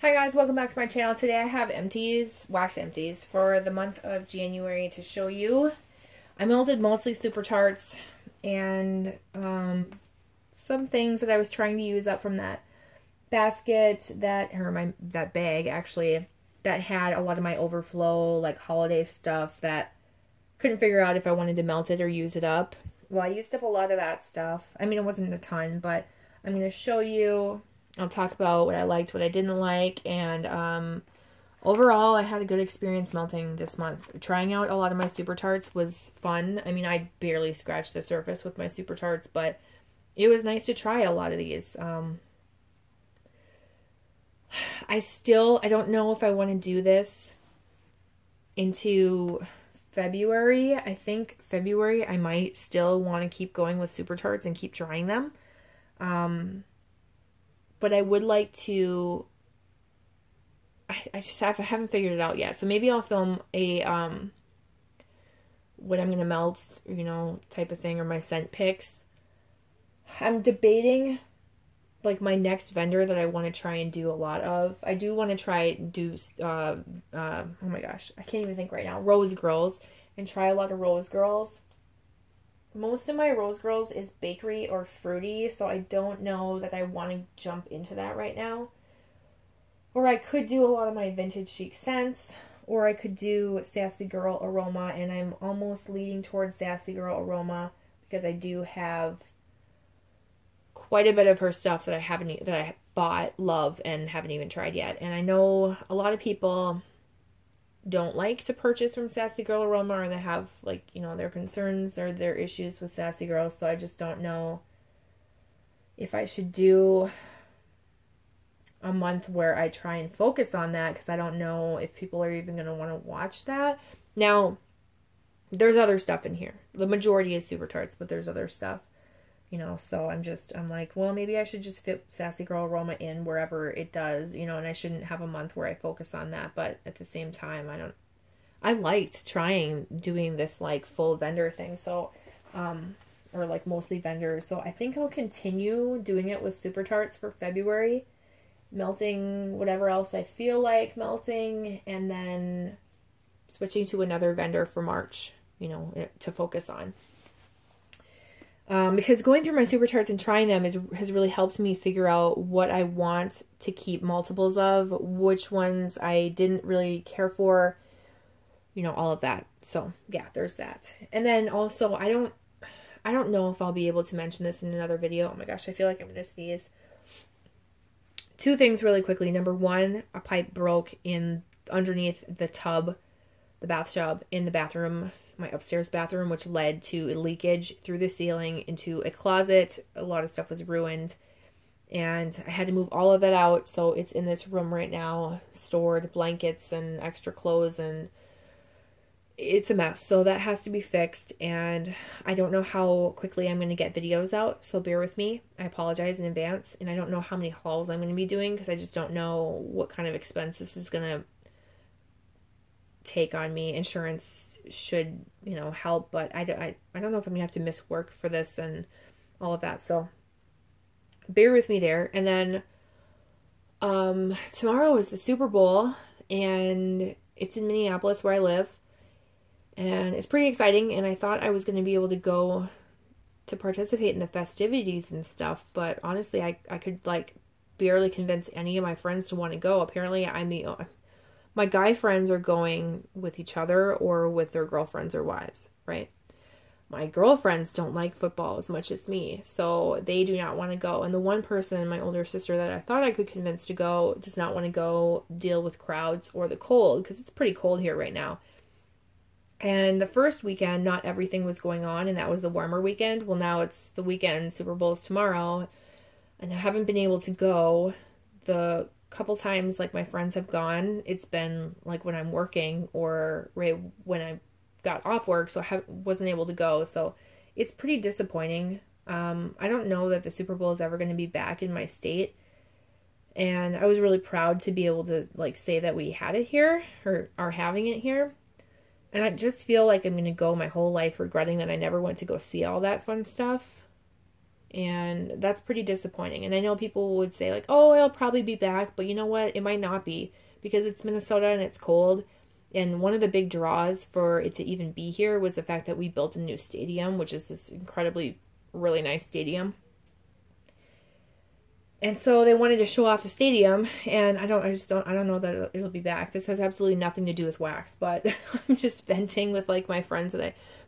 Hi guys, welcome back to my channel. Today I have empties, wax empties, for the month of January to show you. I melted mostly Super Tarts and some things that I was trying to use up from that basket that bag actually that had a lot of my overflow, like holiday stuff that couldn't figure out if I wanted to melt it or use it up. Well, I used up a lot of that stuff. I mean, it wasn't a ton, but I'm going to show you. I'll talk about what I liked, what I didn't like, and overall, I had a good experience melting this month. Trying out a lot of my Super Tarts was fun. I mean, I barely scratched the surface with my Super Tarts, but it was nice to try a lot of these. I don't know if I want to do this into February. I think February I might still want to keep going with Super Tarts and keep trying them. But I would like to, I haven't figured it out yet. So maybe I'll film a, what I'm going to melt, you know, type of thing, or my scent picks. I'm debating, like, my next vendor that I want to try and do a lot of. I do want to try and do, oh my gosh, I can't even think right now, Rose Girls, and try a lot of Rose Girls. Most of my Rose Girls is bakery or fruity, so I don't know that I want to jump into that right now. Or I could do a lot of my vintage chic scents, or I could do Sassy Girl Aroma, and I'm almost leaning towards Sassy Girl Aroma because I do have quite a bit of her stuff that I bought, love, and haven't even tried yet. And I know a lot of people don't like to purchase from Sassy Girl Aroma, or they have, like, you know, their concerns or their issues with Sassy Girl, so I just don't know if I should do a month where I try and focus on that, because I don't know if people are even going to want to watch that. Now, there's other stuff in here. The majority is Super Tarts, but there's other stuff, you know, so I'm like, well, maybe I should just fit Sassy Girl Aroma in wherever it does, you know, and I shouldn't have a month where I focus on that. But at the same time, I liked doing this, like, full vendor thing, so, or, like, mostly vendors, so I think I'll continue doing it with Super Tarts for February, melting whatever else I feel like melting, and then switching to another vendor for March, you know, to focus on. Because going through my Super Tarts and trying them has really helped me figure out what I want to keep multiples of, which ones I didn't really care for, you know, all of that. So yeah, there's that. And then also, I don't know if I'll be able to mention this in another video. Oh my gosh, I feel like I'm gonna sneeze. Two things really quickly. Number one, a pipe broke underneath the tub, the bathtub in the bathroom, my upstairs bathroom, which led to a leakage through the ceiling into a closet. A lot of stuff was ruined, and I had to move all of that out, so it's in this room right now, stored blankets and extra clothes, and it's a mess. So that has to be fixed, and I don't know how quickly I'm going to get videos out, so bear with me. I apologize in advance, and I don't know how many hauls I'm going to be doing, because I just don't know what kind of expense this is going to take on me. Insurance should, you know, help, but I don't know if I'm gonna have to miss work for this and all of that, so bear with me there. And then tomorrow is the Super Bowl, and it's in Minneapolis where I live, and it's pretty exciting, and I thought I was going to be able to go to participate in the festivities and stuff, but honestly I could, like, barely convince any of my friends to want to go. Apparently my guy friends are going with each other or with their girlfriends or wives, right? My girlfriends don't like football as much as me, so they do not want to go. And the one person, my older sister, that I thought I could convince to go does not want to go deal with crowds or the cold, because it's pretty cold here right now. And the first weekend, not everything was going on, and that was the warmer weekend. Well, now it's the weekend, Super Bowl's tomorrow, and I haven't been able to go. The couple times, like, my friends have gone, it's been like when I'm working or right when I got off work, so I wasn't able to go. So it's pretty disappointing. I don't know that the Super Bowl is ever going to be back in my state, and I was really proud to be able to, like, say that we had it here, or are having it here. And I just feel like I'm going to go my whole life regretting that I never went to go see all that fun stuff. And that's pretty disappointing. And I know people would say like, oh, I'll probably be back. But you know what? It might not be, because it's Minnesota and it's cold. And one of the big draws for it to even be here was the fact that we built a new stadium, which is this incredibly, really nice stadium. And so they wanted to show off the stadium, and I don't know that it'll be back. This has absolutely nothing to do with wax, but I'm just venting with like my friends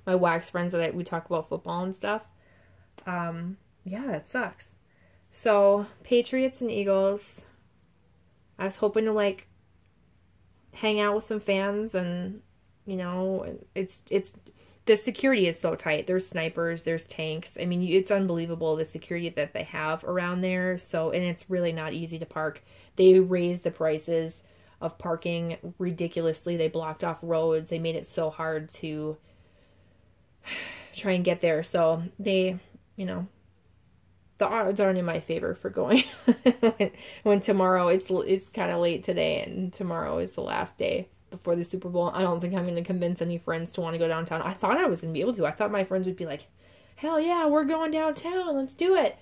my wax friends we talk about football and stuff. Yeah, it sucks. So Patriots and Eagles. I was hoping to like hang out with some fans, and you know, it's the security is so tight. There's snipers, there's tanks. I mean, it's unbelievable the security that they have around there. So, and it's really not easy to park. They raised the prices of parking ridiculously. They blocked off roads. They made it so hard to try and get there. So they, you know, the odds aren't in my favor for going when tomorrow, it's kind of late today, and tomorrow is the last day before the Super Bowl. I don't think I'm going to convince any friends to want to go downtown. I thought I was going to be able to. I thought my friends would be like, hell yeah, we're going downtown. Let's do it.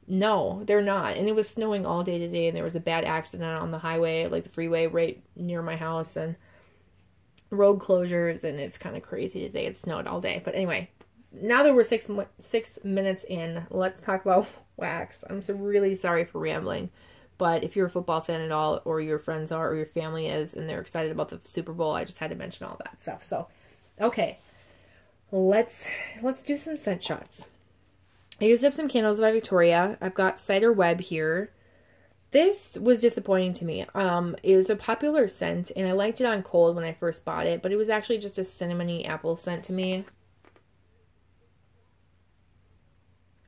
No, they're not. And it was snowing all day today, and there was a bad accident on the highway, like the freeway right near my house, and road closures, and it's kind of crazy today. It snowed all day. But anyway, now that we're 6 minutes in, let's talk about wax. I'm so really sorry for rambling. But if you're a football fan at all, or your friends are, or your family is, and they're excited about the Super Bowl, I just had to mention all that stuff. So, okay, let's do some scent shots. I used up some Candles by Victoria. I've got Cider Web here. This was disappointing to me. It was a popular scent, and I liked it on cold when I first bought it, but it was actually just a cinnamony apple scent to me.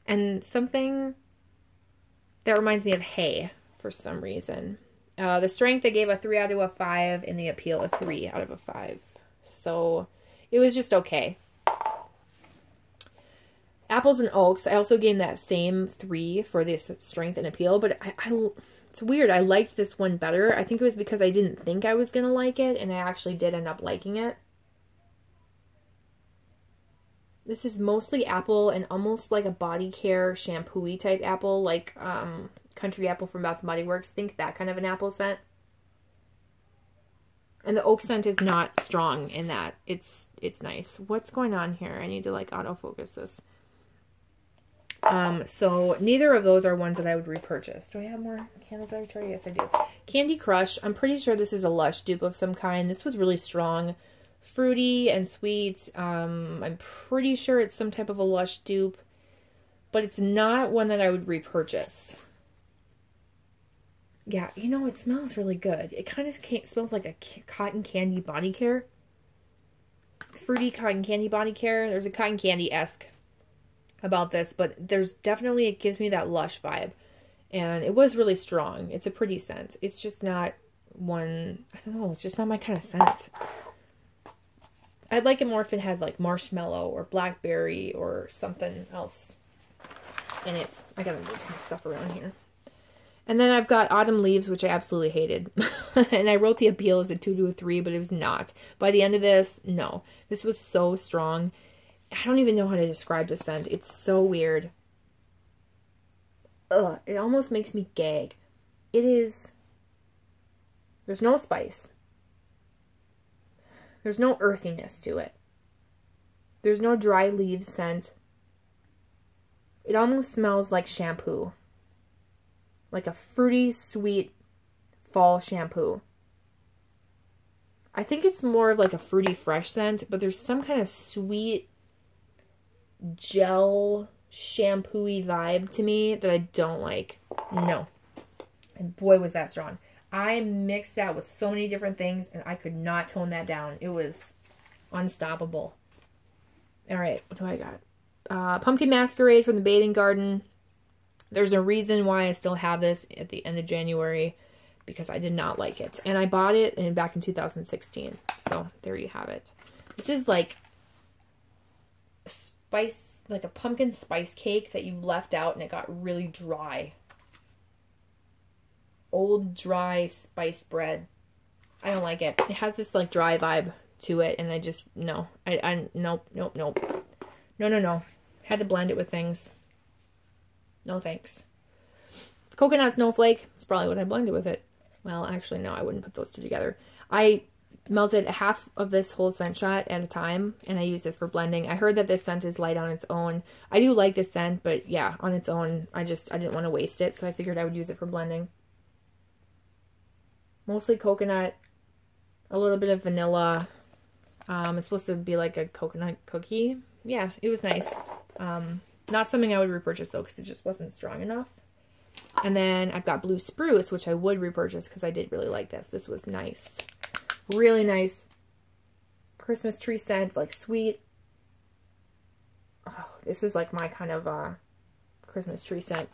And something that reminds me of hay for some reason. The strength I gave a 3 out of a 5, and the appeal a 3 out of a 5. So it was just okay. Apples and Oaks, I also gave that same 3 for this strength and appeal, but it's weird. I liked this one better. I think it was because I didn't think I was going to like it, and I actually did end up liking it. This is mostly apple and almost like a body care shampoo-y type apple, like Country Apple from Bath & Body Works. Think that kind of an apple scent. And the oak scent is not strong in that. It's nice. What's going on here? I need to like autofocus this. So neither of those are ones that I would repurchase. Do I have more Candles by Victoria? Yes, I do. Candy Crush. I'm pretty sure this is a Lush dupe of some kind. This was really strong. Fruity and sweet. I'm pretty sure it's some type of a Lush dupe, but it's not one that I would repurchase. Yeah, you know, it smells really good. It kind of smells like a cotton candy body care. Fruity cotton candy body care. There's a cotton candy-esque about this, but there's definitely, it gives me that Lush vibe. And it was really strong. It's a pretty scent. It's just not one, I don't know, it's just not my kind of scent. I'd like it more if it had like marshmallow or blackberry or something else in it. I gotta move some stuff around here. And then I've got Autumn Leaves, which I absolutely hated. And I wrote the appeal as a 2 to a 3, but it was not. By the end of this, no. This was so strong. I don't even know how to describe the scent. It's so weird. Ugh, it almost makes me gag. It is... There's no spice. There's no earthiness to it. There's no dry leaves scent. It almost smells like shampoo. Like a fruity, sweet fall shampoo. I think it's more of like a fruity fresh scent, but there's some kind of sweet gel shampoo-y vibe to me that I don't like. No. And boy, was that strong. I mixed that with so many different things, and I could not tone that down. It was unstoppable. All right, what do I got? Pumpkin Masquerade from the Bathing Garden. There's a reason why I still have this at the end of January, because I did not like it. And I bought it back in 2016. So there you have it. This is like spice, like a pumpkin spice cake that you left out and it got really dry. Old, dry, spiced bread. I don't like it. It has this like dry vibe to it, and I just, no. Nope. No. Had to blend it with things. No thanks. Coconut Snowflake is probably what I blended with it. Well, actually, no, I wouldn't put those two together. I melted half of this whole scent shot at a time, and I use this for blending. I heard that this scent is light on its own. I do like this scent, but yeah, on its own, I didn't want to waste it, so I figured I would use it for blending. Mostly coconut, a little bit of vanilla. It's supposed to be like a coconut cookie. Yeah, it was nice. Not something I would repurchase though, because it just wasn't strong enough. And then I've got Blue Spruce, which I would repurchase because I did really like this. This was nice. Really nice Christmas tree scent, like sweet. Oh, this is like my kind of Christmas tree scent.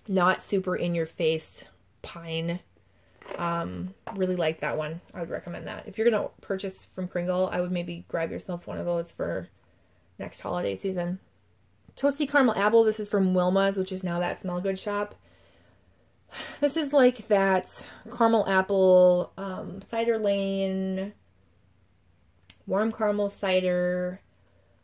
Not super in your face pine. Really like that one. I would recommend that. If you're going to purchase from Kringle, I would maybe grab yourself one of those for next holiday season. Toasty Caramel Apple. This is from Wilma's, which is now That Smell Good shop. This is like that caramel apple, cider lane, warm caramel cider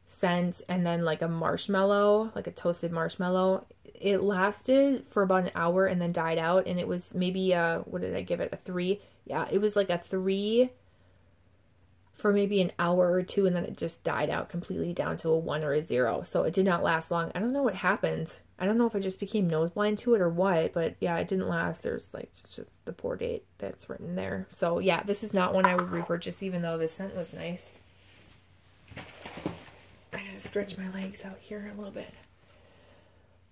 scent, and then like a marshmallow, like a toasted marshmallow. It lasted for about an hour and then died out, and it was maybe what did I give it? A 3? Yeah, it was like a 3 for maybe an hour or 2, and then it just died out completely down to a 1 or a 0. So it did not last long. I don't know what happened. I don't know if I just became nose blind to it or what, but yeah, it didn't last. There's like just the poor date that's written there. So yeah, this is not one I would repurchase, even though this scent was nice. I gotta stretch my legs out here a little bit.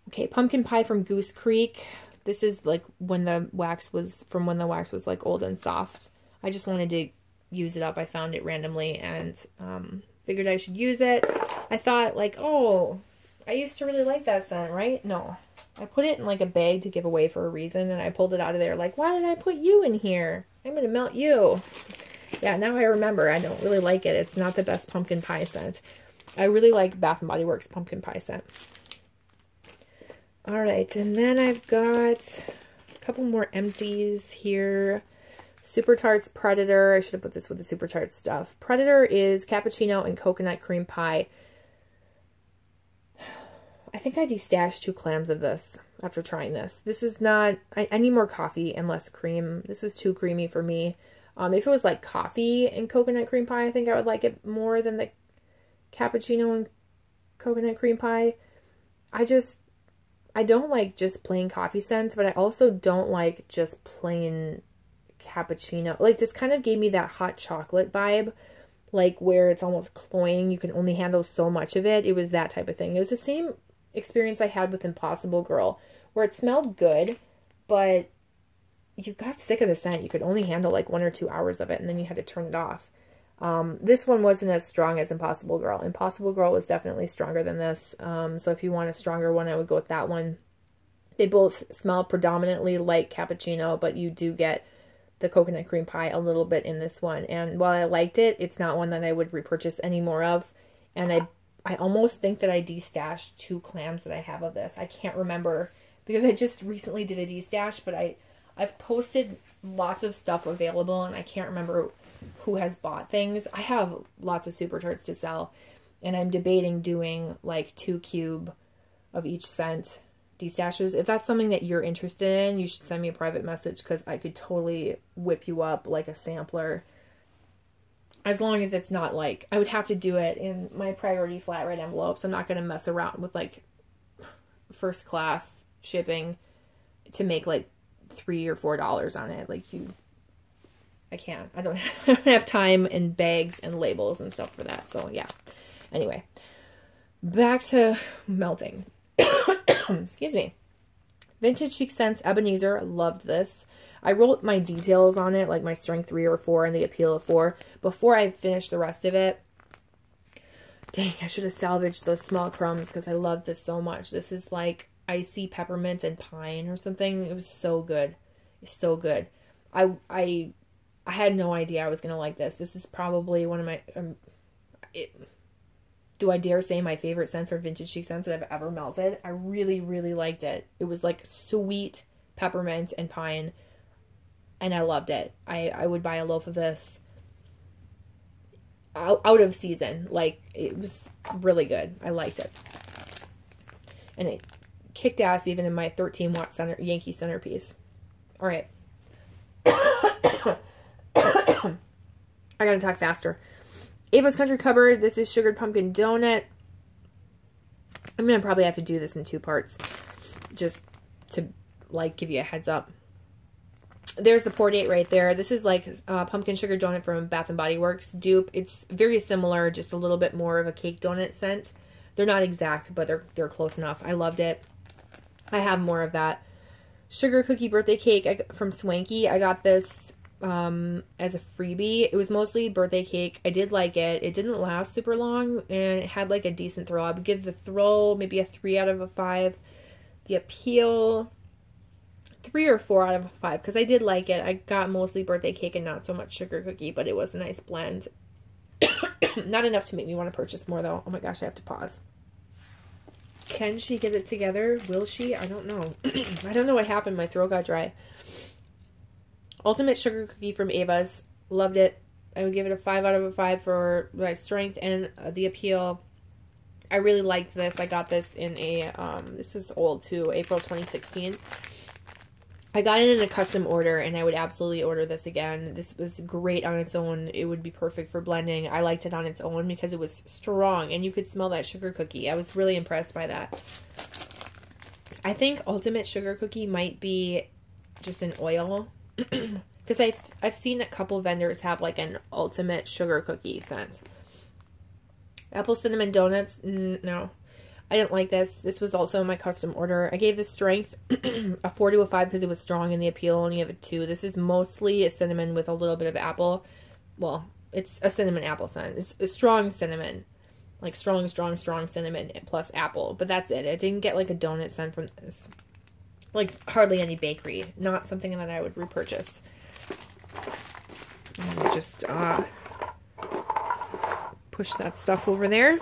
Okay, Pumpkin Pie from Goose Creek. This is like when the wax was like old and soft. I just wanted to use it up. I found it randomly and figured I should use it. I thought like, oh, I used to really like that scent, right? No. I put it in like a bag to give away for a reason, and I pulled it out of there like, why did I put you in here? I'm going to melt you. Yeah, now I remember. I don't really like it. It's not the best pumpkin pie scent. I really like Bath & Body Works pumpkin pie scent. All right, and then I've got a couple more empties here. Super Tarts Predator. I should have put this with the Super Tarts stuff. Predator is cappuccino and coconut cream pie. I think I destashed 2 clams of this after trying this. This is not... I need more coffee and less cream. This was too creamy for me. If it was like coffee and coconut cream pie, I think I would like it more than the cappuccino and coconut cream pie. I don't like just plain coffee scents, but I also don't like just plain cappuccino. Like, this kind of gave me that hot chocolate vibe, like where it's almost cloying. You can only handle so much of it. It was that type of thing. It was the same experience I had with Impossible Girl, where it smelled good, but you got sick of the scent. You could only handle like 1 or 2 hours of it, and then you had to turn it off. This one wasn't as strong as Impossible Girl. Impossible Girl was definitely stronger than this. So if you want a stronger one, I would go with that one. They both smell predominantly like cappuccino, but you do get the coconut cream pie a little bit in this one. And while I liked it, it's not one that I would repurchase any more of. And I almost think that I destashed 2 clams that I have of this. I can't remember because I just recently did a destash, but I've posted lots of stuff available and I can't remember who has bought things. I have lots of Super Tarts to sell, and I'm debating doing like 2 cube of each scent destashes. If that's something that you're interested in, you should send me a private message, because I could totally whip you up like a sampler. As long as it's not like, I would have to do it in my priority flat rate envelopes. I'm not going to mess around with like first class shipping to make like $3 or $4 on it. Like, I can't. I don't have time and bags and labels and stuff for that. So yeah. Anyway, back to melting. Excuse me. Vintage Chic Scents Ebenezer. Loved this. I wrote my details on it, like my strength 3 or 4 and the appeal of 4, before I finished the rest of it. Dang, I should have salvaged those small crumbs because I love this so much. This is like icy peppermint and pine or something. It was so good. It's so good. I had no idea I was going to like this. This is probably one of my, do I dare say my favorite scent for Vintage Chic Scents that I've ever melted. I really, really liked it. It was like sweet peppermint and pine, and I loved it. I would buy a loaf of this out of season. Like, it was really good. I liked it. And it kicked ass even in my 13-watt Yankee Centerpiece. All right. I gotta talk faster. Ava's Country Cupboard. This is Sugared Pumpkin Donut. I'm gonna probably have to do this in 2 parts, just to like give you a heads up. There's the pour date right there. This is like pumpkin sugar donut from Bath and Body Works dupe. It's very similar, just a little bit more of a cake donut scent. They're not exact, but they're close enough. I loved it. I have more of that. Sugar cookie birthday cake from Swanky. I got this as a freebie. It was mostly birthday cake. I did like it. It didn't last super long, and it had like a decent throw. I would give the throw maybe a 3 out of 5. The appeal, 3 or 4 out of 5, because I did like it. I got mostly birthday cake and not so much sugar cookie, but it was a nice blend. Not enough to make me want to purchase more, though. Oh my gosh, I have to pause. Can she get it together? Will she? I don't know. I don't know what happened. My throat got dry. Ultimate Sugar Cookie from Ava's. Loved it. I would give it a 5 out of 5 for my strength and the appeal. I really liked this. I got this in a, this was old too, April 2016. I got it in a custom order, and I would absolutely order this again. This was great on its own. It would be perfect for blending. I liked it on its own because it was strong, and you could smell that sugar cookie. I was really impressed by that. I think Ultimate Sugar Cookie might be just an oil, because I've seen a couple vendors have like an Ultimate Sugar Cookie scent. Apple Cinnamon Donuts, no. I didn't like this. This was also my custom order. I gave the strength a 4 to a 5 because it was strong, and the appeal only gave it 2. This is mostly a cinnamon with a little bit of apple. Well, it's a cinnamon apple scent. It's a strong cinnamon. Like strong cinnamon plus apple. But that's it. I didn't get like a donut scent from this. Like hardly any bakery. Not something that I would repurchase. Just push that stuff over there.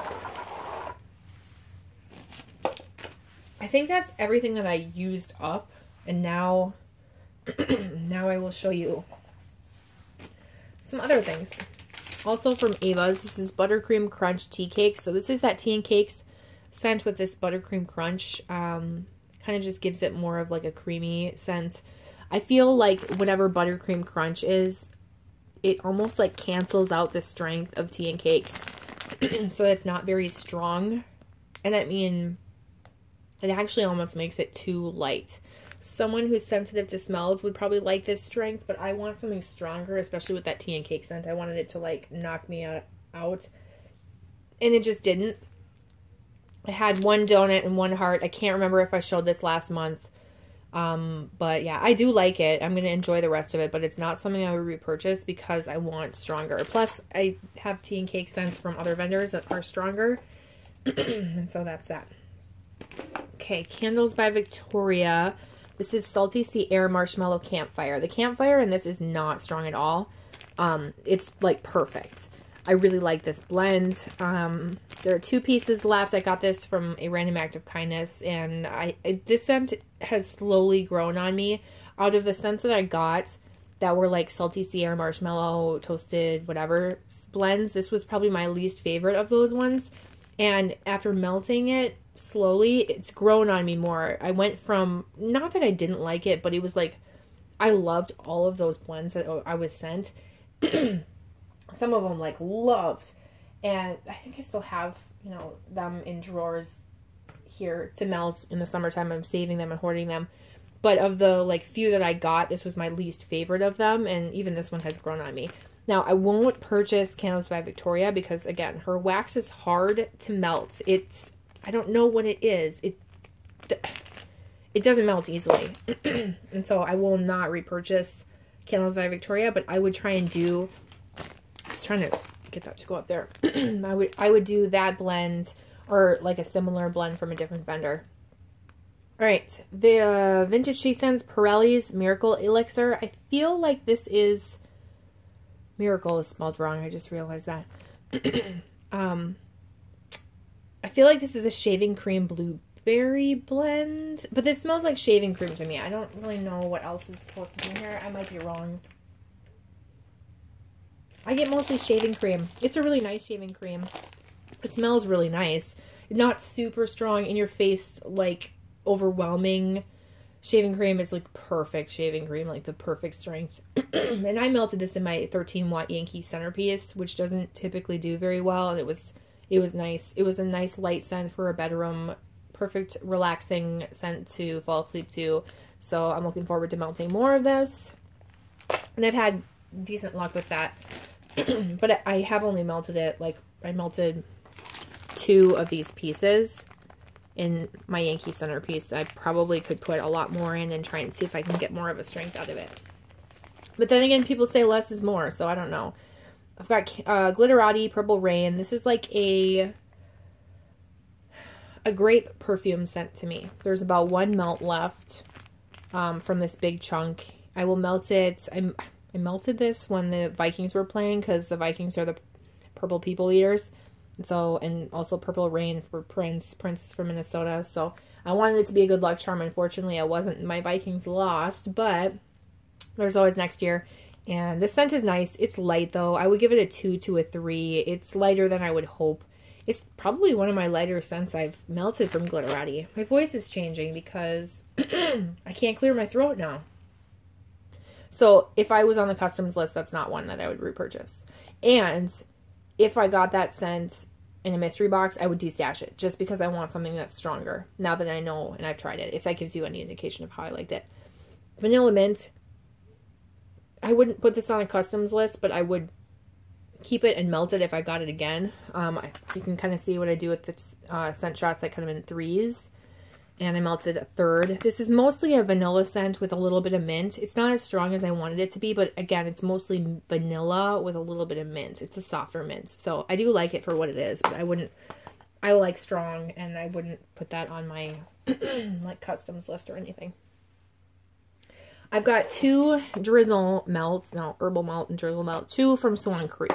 I think that's everything that I used up, and now now I will show you some other things. Also from Ava's, this is Buttercream Crunch Tea Cakes. So this is that tea and cakes scent with this buttercream crunch. Kind of just gives it more of like a creamy scent. I feel like whatever buttercream crunch is, it almost like cancels out the strength of tea and cakes. So it's not very strong. And I mean, it actually almost makes it too light. Someone who's sensitive to smells would probably like this strength, but I want something stronger, especially with that tea and cake scent. I wanted it to like knock me out. And it just didn't. I had 1 donut and 1 heart. I can't remember if I showed this last month. But yeah, I do like it. I'm going to enjoy the rest of it, but it's not something I would repurchase because I want stronger. Plus, I have tea and cake scents from other vendors that are stronger. And so that's that. Okay, Candles by Victoria. This is Salty Sea Air Marshmallow Campfire. The campfire in this is not strong at all. It's like perfect. I really like this blend. There are 2 pieces left. I got this from a random act of kindness, and this scent has slowly grown on me. Out of the scents that I got that were like Salty Sea Air Marshmallow, Toasted, whatever blends, this was probably my least favorite of those ones. And after melting it slowly, it's grown on me more. I went from, not that I didn't like it, but it was like, I loved all of those blends that I was sent. Some of them like loved, and I think I still have, you know, them in drawers here to melt in the summertime. I'm saving them and hoarding them. But of the like few that I got, this was my least favorite of them, and even this one has grown on me. Now, I won't purchase Candles by Victoria because, again, her wax is hard to melt. I don't know what it is. It doesn't melt easily. And so I will not repurchase Candles by Victoria, but I would try and do, I was trying to get that to go up there. I would do that blend or like a similar blend from a different vendor. All right, the Vintage She Scents Pirelli's Miracle Elixir. I feel like this is, Miracle is spelled wrong. I just realized that. I feel like this is a shaving cream blueberry blend, but this smells like shaving cream to me. I don't really know what else is supposed to be in here. I might be wrong. I get mostly shaving cream. It's a really nice shaving cream. It smells really nice. Not super strong in your face like overwhelming shaving cream. It's like perfect shaving cream, like the perfect strength. And I melted this in my 13-watt Yankee Centerpiece, which doesn't typically do very well. And it was nice. It was a nice light scent for a bedroom. Perfect relaxing scent to fall asleep to. So I'm looking forward to melting more of this. And I've had decent luck with that. But I have only melted it, like I melted 2 of these pieces in my Yankee Centerpiece. I probably could put a lot more in and try and see if I can get more of a strength out of it. But then again, people say less is more, so I don't know. I've got Glitterati Purple Rain. This is like a grape perfume scent to me. There's about 1 melt left from this big chunk. I will melt it. I melted this when the Vikings were playing, because the Vikings are the purple people eaters. So, and also Purple Rain for Prince. Prince is from Minnesota. So I wanted it to be a good luck charm. Unfortunately, I wasn't. My Vikings lost, but there's always next year. And this scent is nice. It's light though. I would give it a 2 to a 3. It's lighter than I would hope. It's probably one of my lighter scents I've melted from Glitterati. My voice is changing because I can't clear my throat now. So if I was on the customs list, that's not one that I would repurchase. And if I got that scent in a mystery box, I would destash it just because I want something that's stronger now that I know and I've tried it, if that gives you any indication of how I liked it. Vanilla Mint, I wouldn't put this on a customs list, but I would keep it and melt it if I got it again. You can kind of see what I do with the scent shots. I cut them in 3s. And I melted a 3rd. This is mostly a vanilla scent with a little bit of mint. It's not as strong as I wanted it to be, but again, it's mostly vanilla with a little bit of mint. It's a softer mint. So I do like it for what it is, but I like strong, and I wouldn't put that on my like customs list or anything. I've got 2 drizzle melts, no, herbal melt and drizzle melt, 2 from Swan Creek.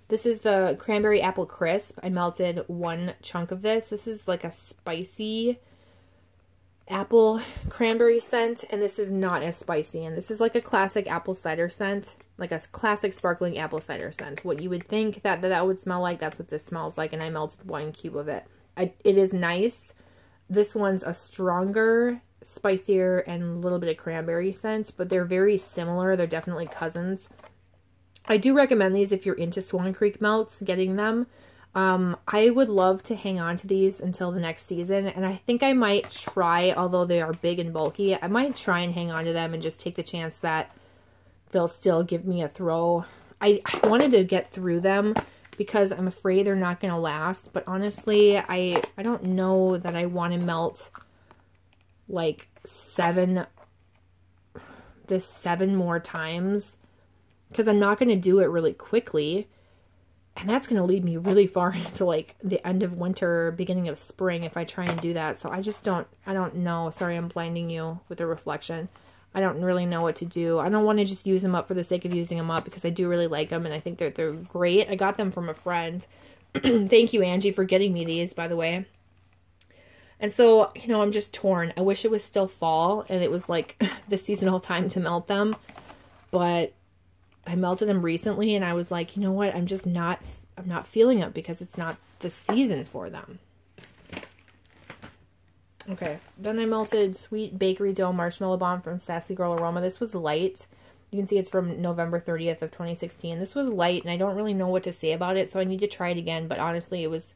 This is the Cranberry Apple Crisp. I melted 1 chunk of this. This is like a spicy apple cranberry scent, and this is not as spicy, and this is like a classic apple cider scent, like a classic sparkling apple cider scent. What you would think that would smell like, that's what this smells like, and I melted 1 cube of it. It is nice. This one's a stronger, spicier, and a little bit of cranberry scent, but they're very similar. They're definitely cousins. I do recommend these if you're into Swan Creek melts, getting them. I would love to hang on to these until the next season, and I think I might try, although they are big and bulky, I might try and hang on to them and just take the chance that they'll still give me a throw. I wanted to get through them because I'm afraid they're not going to last, but honestly, I don't know that I want to melt like 7 more times, because I'm not going to do it really quickly. And that's going to lead me really far into like the end of winter, beginning of spring if I try and do that. So I don't know. Sorry, I'm blinding you with the reflection. I don't really know what to do. I don't want to just use them up for the sake of using them up, because I do really like them and I think they're great. I got them from a friend. Thank you, Angie, for getting me these, by the way. And so, you know, I'm just torn. I wish it was still fall and it was like the seasonal time to melt them. But I melted them recently and I was like, you know what? I'm not feeling it because it's not the season for them. Okay. Then I melted Sweet Bakery Dough Marshmallow Bomb from Sassy Girl Aroma. This was light. You can see it's from November 30th of 2016. This was light and I don't really know what to say about it, so I need to try it again. But honestly, it was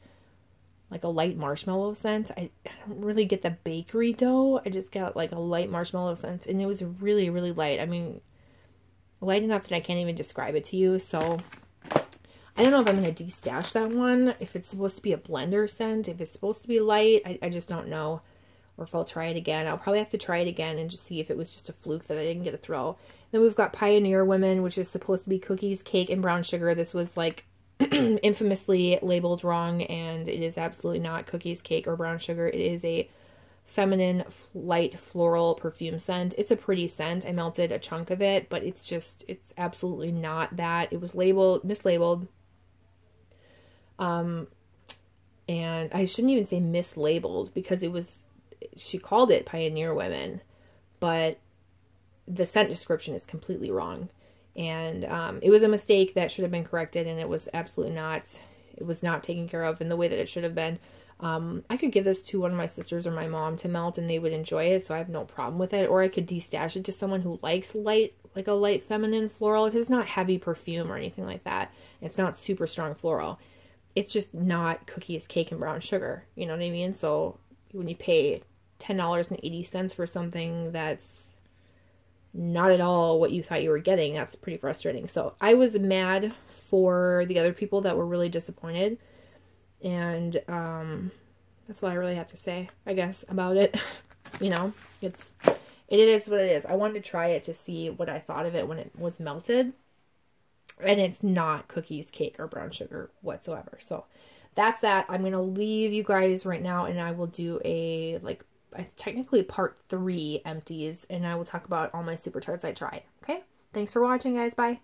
like a light marshmallow scent. I don't really get the bakery dough. I just got like a light marshmallow scent, and it was really, really light. I mean, light enough that I can't even describe it to you. So I don't know if I'm going to destash that one, if it's supposed to be a blender scent, if it's supposed to be light. I just don't know. Or if I'll try it again. I'll probably have to try it again and just see if it was just a fluke that I didn't get a throw. Then we've got Pioneer Women, which is supposed to be cookies, cake, and brown sugar. This was like infamously labeled wrong, and it is absolutely not cookies, cake, or brown sugar. It is a feminine, light, floral perfume scent. It's a pretty scent. I melted a chunk of it, but it's absolutely not that. It was mislabeled. And I shouldn't even say mislabeled, because she called it Pioneer Women, but the scent description is completely wrong. And it was a mistake that should have been corrected, and it was absolutely not. It was not taken care of in the way that it should have been. I could give this to one of my sisters or my mom to melt and they would enjoy it, so I have no problem with it. Or I could destash it to someone who likes light, like a light feminine floral, because it's not heavy perfume or anything like that. It's not super strong floral. It's just not cookies, cake, and brown sugar. You know what I mean? So when you pay $10.80 for something that's not at all what you thought you were getting, that's pretty frustrating. So I was mad for the other people that were really disappointed. And that's all I really have to say, I guess, about it. You know, it is what it is. I wanted to try it to see what I thought of it when it was melted. And it's not cookies, cake, or brown sugar whatsoever. So that's that. I'm going to leave you guys right now, and I will do technically part 3 empties, and I will talk about all my super tarts I tried. Okay? Thanks for watching, guys. Bye.